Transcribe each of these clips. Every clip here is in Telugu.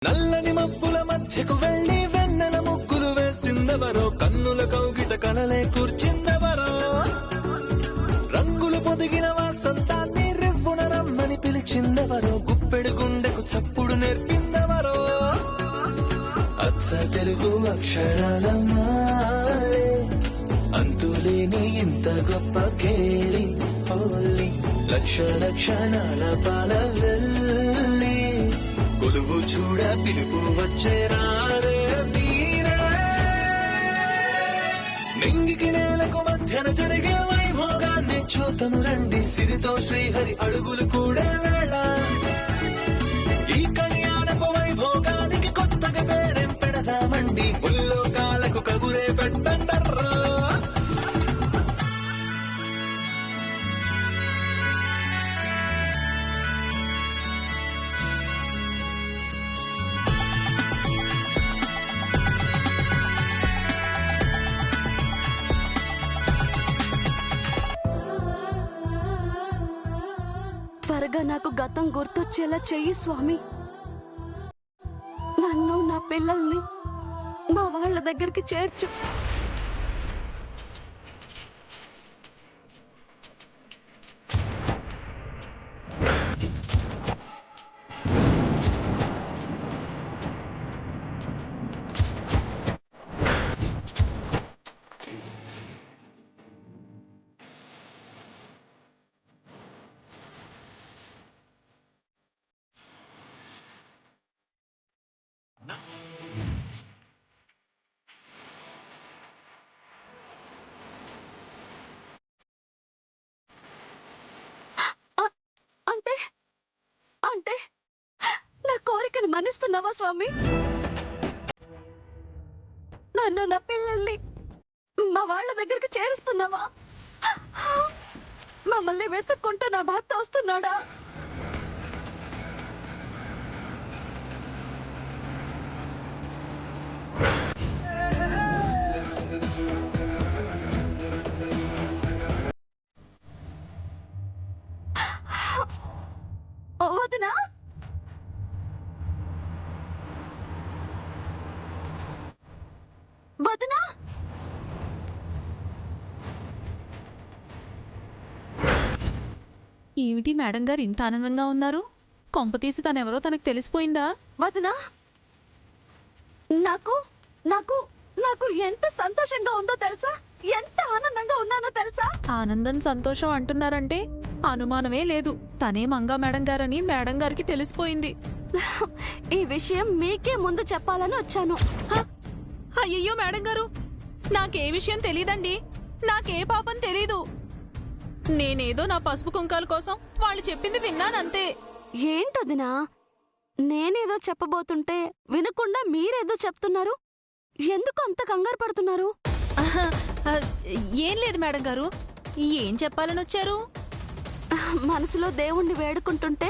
నల్లని మబ్బుల మధ్యకు వెళ్లి వెన్నెల ముగ్గులు వేసిందెవరో, కన్నుల కౌగిట కలలే కూర్చిందెవరో, రంగులు పొదిగిన వాసంతాన్ని రివ్వున రమ్మని పిలిచిందెవరో, గుప్పెడు గుండెకు చప్పుడు నేర్పిందెవరో, అచ్చ తెలుగు అక్షరాల మాలే అంతులేని ఇంత గొప్ప కేళి హోలీ, లక్ష లక్షణాల పాల వెళ్ళి కొలువు చూడ పిలుపు వచ్చేరారే మీరే, నింగికి నేలకు మధ్యన జరిగే వైభోగాన్ని చూతము రండి, సిరితో శ్రీహరి అడుగులు కూడే వేళ, ఈ కళ్యాణపు వైభోగానికి కొత్తగా పేరేం పెడదామండి, ముల్లోకాలకు కబురే పెట్టండర్రా. త్వరగా నాకు గతం గుర్తొచ్చేలా చెయ్యి స్వామి. నన్ను నా పిల్లల్ని మా వాళ్ళ దగ్గరికి చేర్చు. అంటే అంటే నా కోరికను మన్నిస్తున్నావా స్వామి? నన్ను నా పిల్లల్ని మా వాళ్ళ దగ్గరికి చేరుస్తున్నావా? మమ్మల్ని వెతుక్కుంటూ నా భర్త వస్తున్నాడా? వదినా, వదినా, ఏమిటి మేడం గారు ఇంత ఆనందంగా ఉన్నారు? కొంపతీసి తనెవరో తనకు తెలిసిపోయిందా? వదినా, నాకు నాకు నాకు ఎంత సంతోషంగా ఉందో తెలుసా? ఎంత ఆనందంగా ఉన్నానో తెలుసా? ఆనందం సంతోషం అంటున్నారంటే అనుమానమే లేదు, తనే మంగా మేడం గారని మేడం గారికి తెలిసిపోయింది. ఈ విషయం మీకే ముందు చెప్పాలని వచ్చాను. అయ్యయ్యో మేడం గారు, నాకే విషయం తెలీదండి. నాకే పాపం తెలీదు. నేనేదో నా పసుపు కుంకాల కోసం వాళ్ళు చెప్పింది విన్నానంతే. ఏంటొదినా, నేనేదో చెప్పబోతుంటే వినకుండా మీరేదో చెప్తున్నారు. ఎందుకు అంత కంగారు పడుతున్నారు? ఏం లేదు మేడం గారు, ఏం చెప్పాలని వచ్చారు? మనసులో దేవుణ్ణి వేడుకుంటుంటే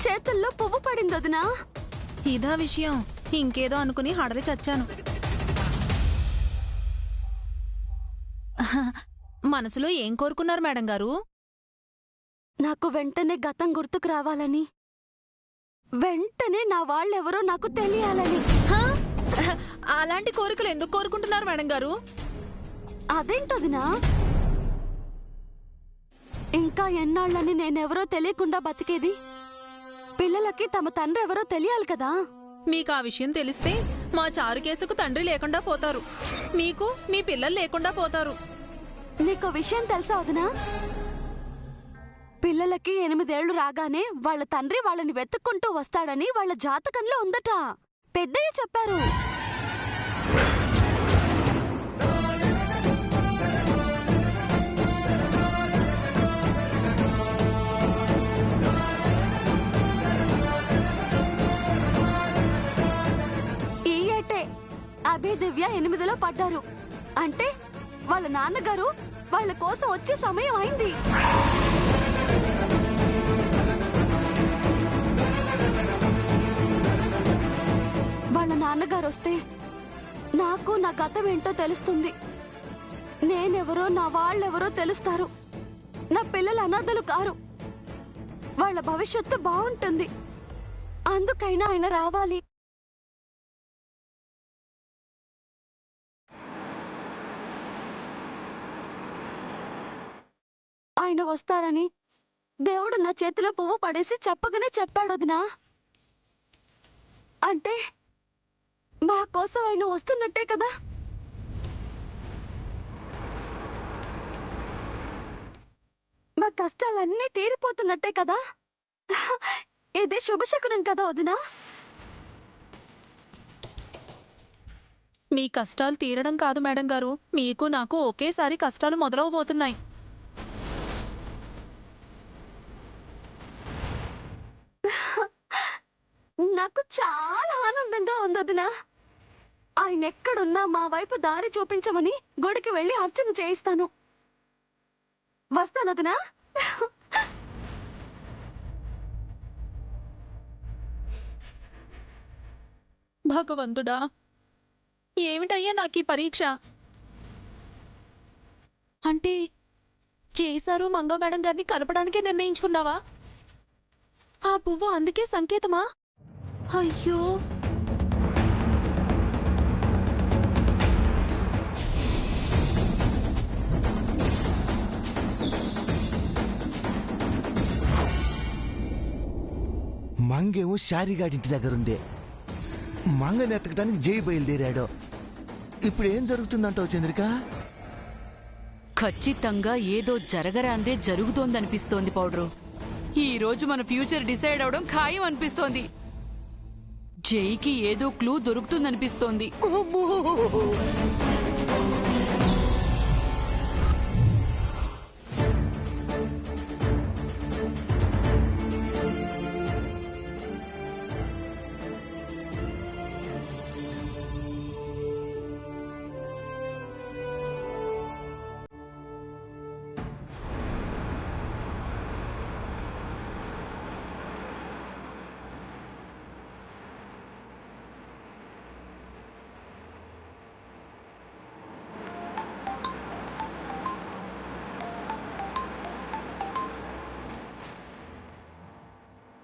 చేతుల్లో పువ్వు పడింది వదినా. ఇదా విషయం? ఇంకేదో అనుకుని హడలి చచ్చాను. మనసులో ఏం కోరుకున్నారు మేడం గారు? నాకు వెంటనే గతం గుర్తుకు రావాలని, వెంటనే నా వాళ్ళెవరో నాకు తెలియాలని. అలాంటి కోరికలు ఎందుకు కోరుకుంటున్నారు మేడం గారు? అదేంటొదినా, ఇంకా ఎన్నాళ్ళని నేనెవరో తెలియకుండా బతికేది? పిల్లలకి తమ తండ్రి ఎవరో తెలియాలి కదా. మీకు ఆ విషయం తెలిస్తే మా చారుకేసుకు తండ్రి లేకుండా పోతారు, మీకు మీ పిల్లలు లేకుండా పోతారు. నీకో విషయం తెలుసా వదినా? పిల్లలకి 8 ఏళ్లు రాగానే వాళ్ళ తండ్రి వాళ్ళని వెతుక్కుంటూ వస్తాడని వాళ్ళ జాతకంలో ఉందట. పెద్దయ్య చెప్పారు. ఈ ఏటే అభిదివ్య 8లో పడ్డారు అంటే వాళ్ళ నాన్నగారు వాళ్ళ కోసం వచ్చే సమయం అయింది. వాళ్ళ నాన్నగారు వస్తే నాకు నా గతం ఏంటో తెలుస్తుంది. నేనెవరో నా వాళ్ళెవరో తెలుస్తారు. నా పిల్లలు అనాథలు కారు. వాళ్ళ భవిష్యత్తు బాగుంటుంది. అందుకైనా ఆయన రావాలి. ఆయన వస్తారని దేవుడు నా చేతిలో పువ్వు పడేసి చెప్పగానే చెప్పాడు వదినా. అంటే మా కోసం ఆయన వస్తున్నట్టే కదా. మా కష్టాలన్నీ తీరిపోతున్నట్టే కదా. ఇది శుభశకునం కదా వదినా. మీ కష్టాలు తీరడం కాదు మేడం గారు, మీకు నాకు ఒకేసారి కష్టాలు మొదలవబోతున్నాయి. నాకు చాలా ఆనందంగా ఉంది వదినా. ఆయన ఎక్కడున్నా మా వైపు దారి చూపించమని గుడికి వెళ్ళి అర్చన చేయిస్తాను. వస్తాను వదినా. భగవంతుడా, ఏమిటయ్యా నాకు ఈ పరీక్ష? అంటే చేశారు మంగ మేడం గారిని కలపడానికి నిర్ణయించుకున్నావా? ఆ పువ్వు అందుకే సంకేతమా? అయ్యో, మంగేమో శారీగాడింటి దగ్గరుంది. మంగని ఎత్తకడానికి జై బయలుదేరాడు. ఇప్పుడు ఏం జరుగుతుందంటావు చంద్రిక? ఖచ్చితంగా ఏదో జరగరాందే జరుగుతోందనిపిస్తోంది పౌడరు. ఈ రోజు మన ఫ్యూచర్ డిసైడ్ అవడం ఖాయం అనిపిస్తోంది. జైకి ఏదో క్లూ దొరుకుతుందనిపిస్తోంది.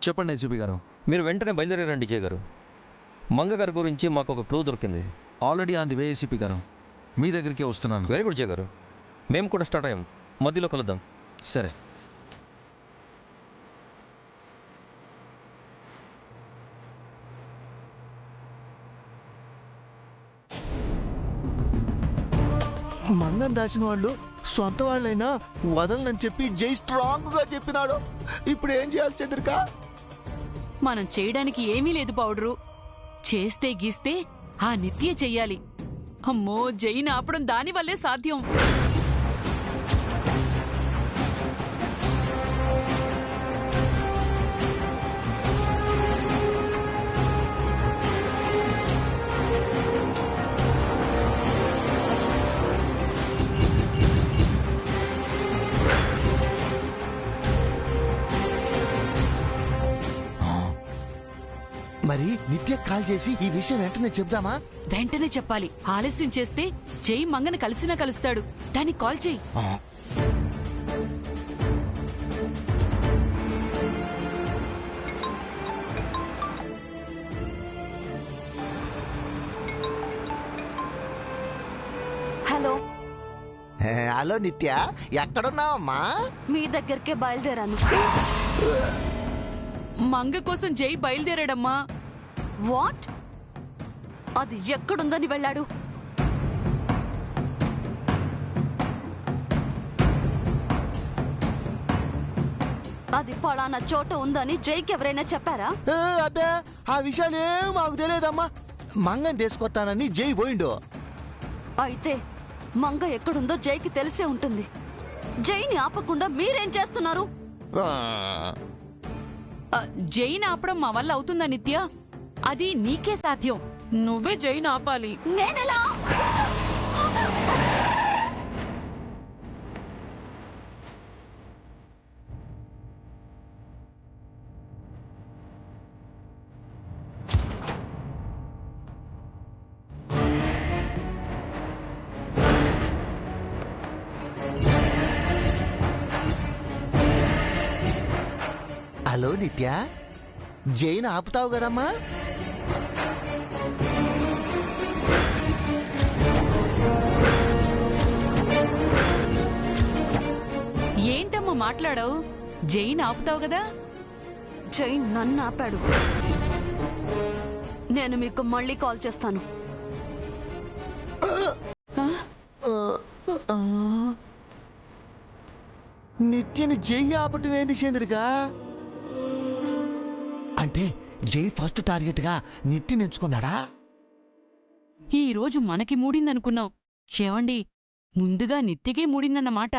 చెప్పండి ఎస్పీ గారు. మీరు వెంటనే బయలుదేరారండి జయ గారు. మంగ గారి గురించి మాకు ఒక క్లూ దొరికింది. Already on the way ACP గారు. మీ దగ్గరికే వస్తున్నాను. వెరీ గుడ్ జయ గారు. మేము కూడా స్టార్ట్ అయ్యాం. మధ్యలో కలుద్దాం. సరే. మంగం దాచిన వాళ్ళు సొంత వాళ్ళైనా వదలనని చెప్పి జై స్ట్రాంగ్ గా చెప్పినాడు. ఇప్పుడు ఏం చేయాలి చంద్రిక? మనం చేయడానికి ఏమీ లేదు పౌడరు. చేస్తే గీస్తే ఆ నిత్య చెయ్యాలి. అమ్మో, జైని ఆపడం దానివల్లే సాధ్యం. మరి నిత్య కాల్ చేసి ఈ విషయం వెంటనే చెప్దామా? వెంటనే చెప్పాలి. ఆలస్యం చేస్తే జై మంగని కలిసినా కలుస్తాడు. దానికి కాల్ చెయ్యి. హలో, హలో నిత్య, ఎక్కడున్నావమ్మా? మీ దగ్గరికే బయలుదేరాను. మంగ కోసం జై బయలుదేరాడమ్మా. వాట్? అది ఎక్కడుందని వెళ్ళాడు? అది పలానా చోట ఉందని జైకి ఎవరైనా చెప్పారా? అబ్బే, ఆ విషయాలు ఏం మాకు తెలియదమ్మా. మంగని తీసుకొస్తానని జై పోయిండు. అయితే మంగ ఎక్కడుందో జైకి తెలిసే ఉంటుంది. జైని ఆపకుండా మీరేం చేస్తున్నారు? జైన్ ఆపడం మా వల్ల అవుతుందా నిత్య? అది నీకే సాధ్యం. నువ్వే జైన్ ఆపాలి. నేనెలా? హలో నిత్య, జైన్ ఆపుతావు కదమ్మా? ఏంటమ్మా మాట్లాడావు? జైన్ ఆపుతావు కదా? జై నన్ను ఆపాడు. నేను మీకు మళ్ళీ కాల్ చేస్తాను. నిత్యని జై ఆపటం ఏంటి చంద్రిక? అంటే జై ఫస్ట్ టార్గెట్గా నిత్యని ఎంచుకున్నాడా? ఈ రోజు మనకి మూడిందనుకున్నాం. ఏవండి, ముందుగా నిత్యకే మూడిందన్నమాట.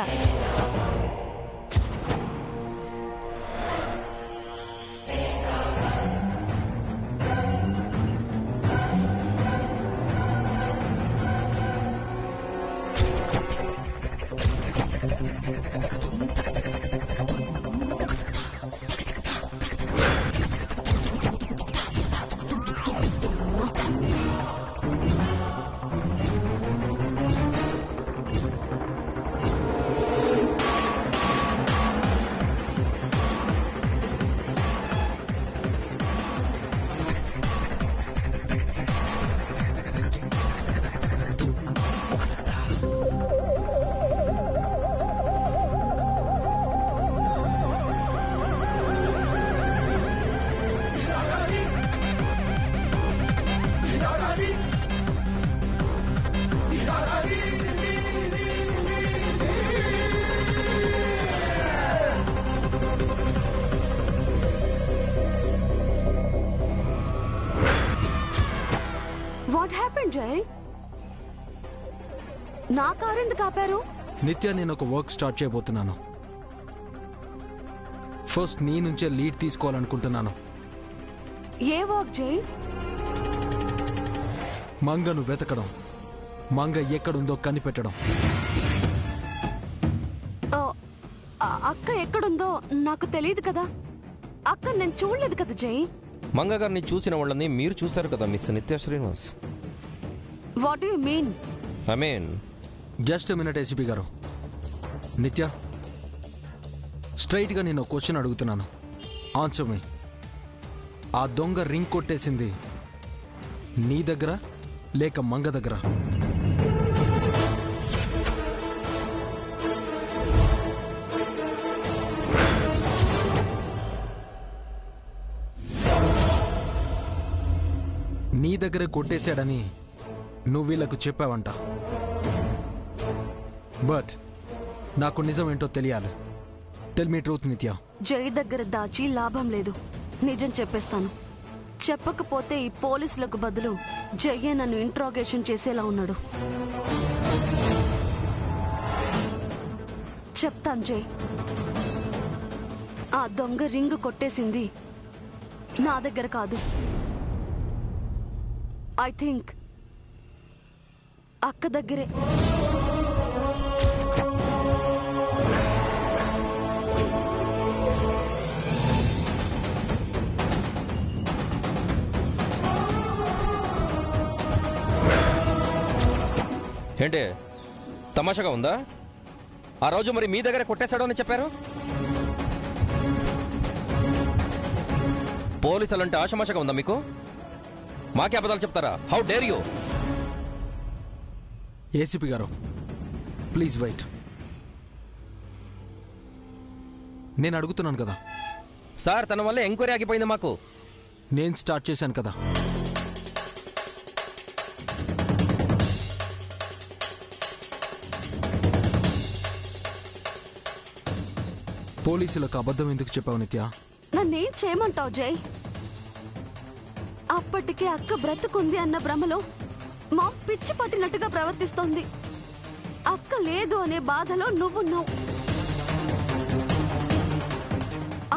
వాట్ హ్యాపెన్ జై? నా కారు ఎందుకు ఆపారు? నిత్య, నేను ఒక వర్క్ స్టార్ట్ చేయబోతున్నాను. ఫస్ట్ నీ నుంచే లీడ్ తీసుకోవాలనుకుంటున్నాను. ఏ వర్క్ జై? మంగను వెతకడం, మంగ ఎక్కడుందో కనిపెట్టడం. అక్క ఎక్కడుందో నాకు తెలియదు కదా. అక్క నేను చూడలేదు కదా జై. మంగ గారిని చూసిన వాళ్ళని మీరు చూశారు కదా మిస్ నిత్య Srinivas. What you mean? I mean just minute ACP గారు. నిత్య, స్ట్రైట్గా నేను క్వశ్చన్ అడుగుతున్నాను. ఆన్సర్ మీ. ఆ దొంగ రింగ్ కొట్టేసింది నీ దగ్గర లేక మంగ దగ్గర? నీ దగ్గరే కొట్టేశాడని నువ్వు వీళ్ళకు చెప్పావంట. బట్ నాకు నిజం ఏంటో తెలియాలి. టెల్ మీ ట్రూత్ నిత్య. జై దగ్గర దాచి లాభం లేదు. నిజం చెప్పేస్తాను. చెప్పకపోతే ఈ పోలీసులకు బదులు జయ్యే నన్ను ఇంట్రాగేషన్ చేసేలా ఉన్నాడు. చెప్తాను జై. ఆ దొంగ రింగు కొట్టేసింది నా దగ్గర కాదు. ఐ థింక్ అక్క దగ్గరే. ఏంటి తమాషాగా ఉందా? ఆ రోజు మరి మీ దగ్గర కొట్టేశాడు అని చెప్పారు. పోలీసులంటే ఆశమాషగా ఉందా మీకు? మాకే అబద్ధాలు చెప్తారా? How dare you? ఏసీపీ గారు, ప్లీజ్ వెయిట్. నేను అడుగుతున్నాను కదా సార్, తన వల్ల ఎంక్వైరీ ఆగిపోయింది మాకు. నేను స్టార్ట్ చేశాను కదా. పోలీసులకు అబద్ధం ఎందుకు చెప్పావు నిత్య? నన్నేం చేయమంటావు జై? అప్పటికే అక్క బ్రతుకుంది అన్న భ్రమలో మా పిచ్చి పట్టినట్టుగా ప్రవర్తిస్తోంది. అక్క లేదు అనే బాధలో నువ్వున్నావు.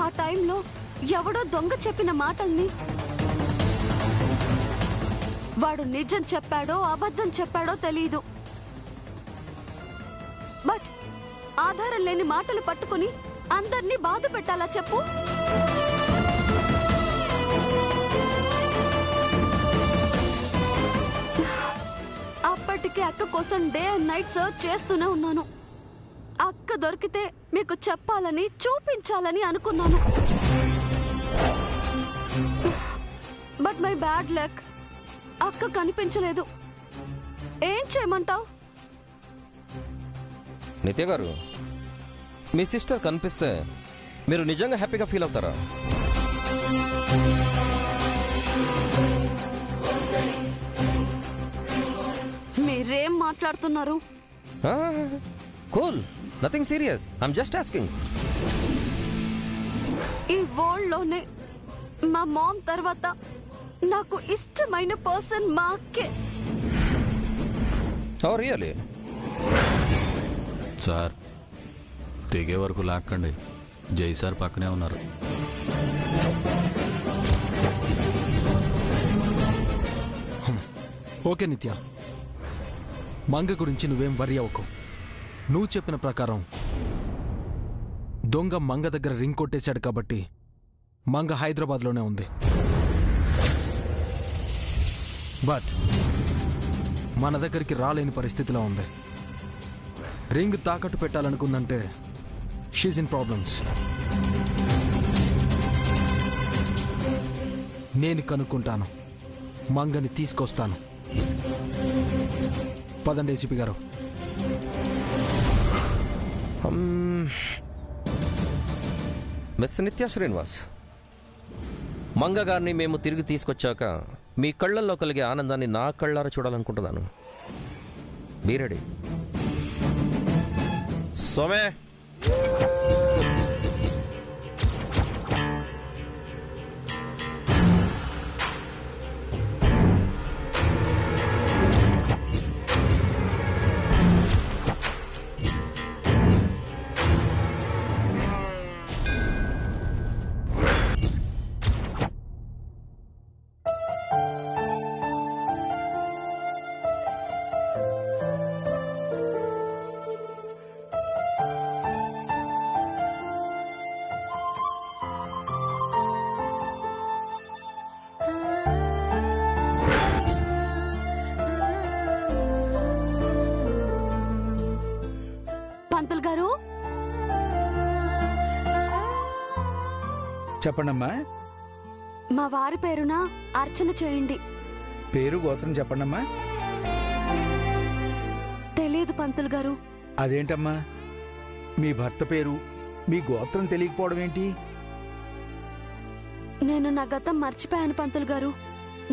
ఆ టైంలో ఎవడో దొంగ చెప్పిన మాటల్ని వాడు నిజం చెప్పాడో అబద్ధం చెప్పాడో తెలీదు. బట్ ఆధారం లేని మాటలు పట్టుకుని అందర్నీ బాధ పెట్టాలా చెప్పు? అప్పటికే అక్క కోసం డే అండ్ నైట్ సర్చ్ చేస్తూనే ఉన్నాను. అక్క దొరికితే మీకు చెప్పాలని చూపించాలని అనుకున్నాను. బట్ మై బ్యాడ్ లక్, అక్క కనిపించలేదు. ఏం చేయమంటావు? నిత్య గారు, మీ సిస్టర్ కనిపిస్తే మీరు నిజంగా హ్యాపీగా ఫీల్ అవుతారా? మీరేం మాట్లాడుతున్నారు? Cool, nothing serious, I'm just asking. ఈ వరల్డ్ లోనే మా మామ్ తర్వాత నాకు ఇష్టమైన పర్సన్ మా అక్కే. Oh really? సార్ తెగే వరకు లాక్కండి, జై సార్ పక్కనే ఉన్నారు. ఓకే నిత్య, మంగ గురించి నువ్వేం వరి అవ్వకు. నువ్వు చెప్పిన ప్రకారం దొంగ మంగ దగ్గర రింగ్ కొట్టేశాడు కాబట్టి మంగ హైదరాబాద్లోనే ఉంది. బట్ మన దగ్గరికి రాలేని పరిస్థితిలో ఉంది. రింగ్ తాకట్టు పెట్టాలనుకుందంటే షీజ్ ఇన్ ప్రాబ్లమ్స్. నేను కనుక్కుంటాను, మంగని తీసుకొస్తాను. పదండి ఏసీపీ గారు. మిస్ నిత్య శ్రీనివాస్, మంగ గారిని మేము తిరిగి తీసుకొచ్చాక మీ కళ్ళల్లో కలిగే ఆనందాన్ని నా కళ్ళారా చూడాలనుకుంటున్నాను. Be ready. సోమే, పంతులు గారు, చెప్పండమ్మా. మా వారి పేరున అర్చన చేయండి. పేరు గోత్రం చెప్పండమ్మా. తెలియదు పంతులు గారు. అదేంటమ్మా, మీ భర్త పేరు మీ గోత్రం తెలియకపోవడం ఏంటి? నేను నా గతం మర్చిపోయాను పంతులు గారు.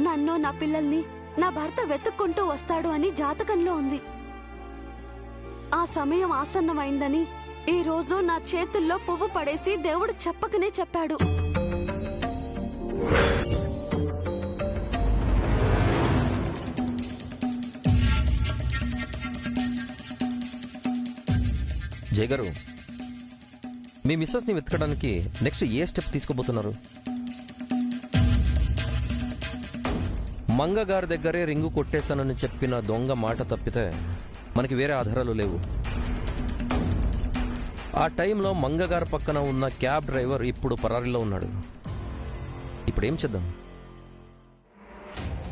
నన్ను నా పిల్లల్ని నా భర్త వెతుక్కుంటూ వస్తాడు అని జాతకంలో ఉంది. ఆ సమయం ఆసన్నమైందని ఈ రోజు నా చేతుల్లో పువ్వు పడేసి దేవుడు చెప్పకనే చెప్పాడు. జయ గారు, మీ మిస్సెస్ని వెతకడానికి నెక్స్ట్ ఏ స్టెప్ తీసుకోబోతున్నారు? మంగ గారి దగ్గరే రింగు కొట్టేశానని చెప్పిన దొంగ మాట తప్పితే మనకి వేరే ఆధారాలు లేవు. ఆ టైంలో మంగ గారి పక్కన ఉన్న క్యాబ్ డ్రైవర్ ఇప్పుడు పరారీలో ఉన్నాడు. ఇప్పుడు ఏం చేద్దాం?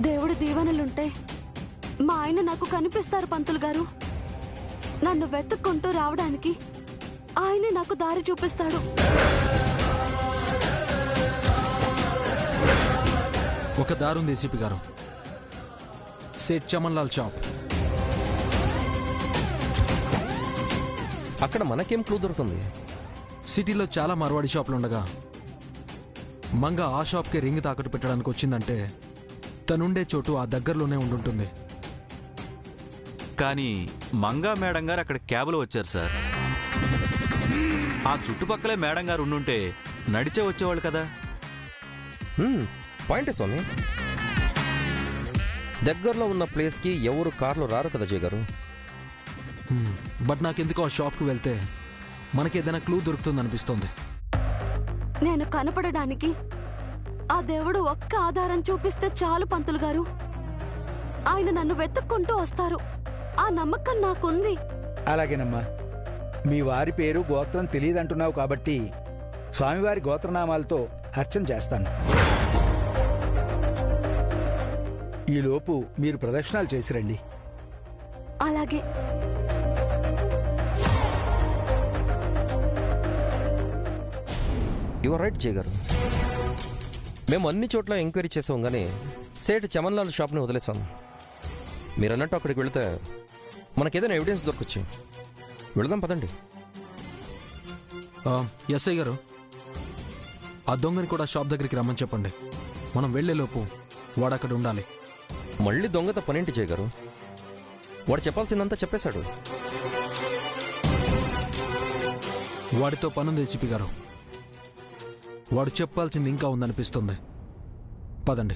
దేవుడి దీవెనలుంటే మా ఆయన నాకు కనిపిస్తారు పంతులు గారు. నన్ను వెతుక్కుంటూ రావడానికి ఆయనే నాకు దారి చూపిస్తాడు. ఒక దారుంది ఏసీపీ గారు. సేట్ చమన్ లాల్ షాప్. అక్కడ మనకేం క్లూ దొరుకుతుంది? సిటీలో చాలా మార్వాడి షాపులు ఉండగా మంగ ఆ షాప్కి రింగ్ తాకట్టు పెట్టడానికి వచ్చిందంటే తనుండే చోటు ఆ దగ్గరలోనే ఉండుంటుంది. కానీ మంగా మేడం గారు అక్కడ క్యాబ్లో వచ్చారు సార్. ఆ చుట్టుపక్కలే మేడం గారు ఉండుంటే నడిచే వచ్చేవాళ్ళు కదా. పాయింటే స్వామి. దగ్గరలో ఉన్న ప్లేస్కి ఎవరు కార్లు రారు కదా జయ గారు. బట్ నాకెందుకు ఆ షాప్కి వెళ్తే మనకేదైనా క్లూ దొరుకుతుంది అనిపిస్తోంది. నేను కనపడడానికి ఆ దేవుడు ఒక్క ఆధారం చూపిస్తే చాలు పంతులు గారు. ఆయన నన్ను వెతుక్కుంటూ వస్తారు. ఆ నమ్మకం నాకుంది. అలాగేనమ్మా. మీ వారి పేరు గోత్రం తెలియదంటున్నావు కాబట్టి స్వామివారి గోత్రనామాలతో అర్చన చేస్తాను. ఈలోపు మీరు ప్రదక్షిణాలు చేసిరండి. అలాగే. యువర్ రైట్ జయ గారు. మేము అన్ని చోట్ల ఎంక్వైరీ చేసాం కానీ సేట్ చమన్లాల్ షాప్ని వదిలేసాం. మీరు అన్నట్టు అక్కడికి వెళితే మనకేదైనా ఎవిడెన్స్ దొరకొచ్చు. వెళదాం పదండి. ఎస్ఐ గారు, ఆ దొంగని కూడా షాప్ దగ్గరికి రమ్మని చెప్పండి. మనం వెళ్లేలోపు వాడు అక్కడ ఉండాలి. మళ్ళీ దొంగత పనేంటి జయ్ గారు? వాడు చెప్పాల్సిందంతా చెప్పేశాడు. వాడితో పనుంది ఏసీపీ గారు. వాడు చెప్పాల్సింది ఇంకా ఉందనిపిస్తుంది. పదండి.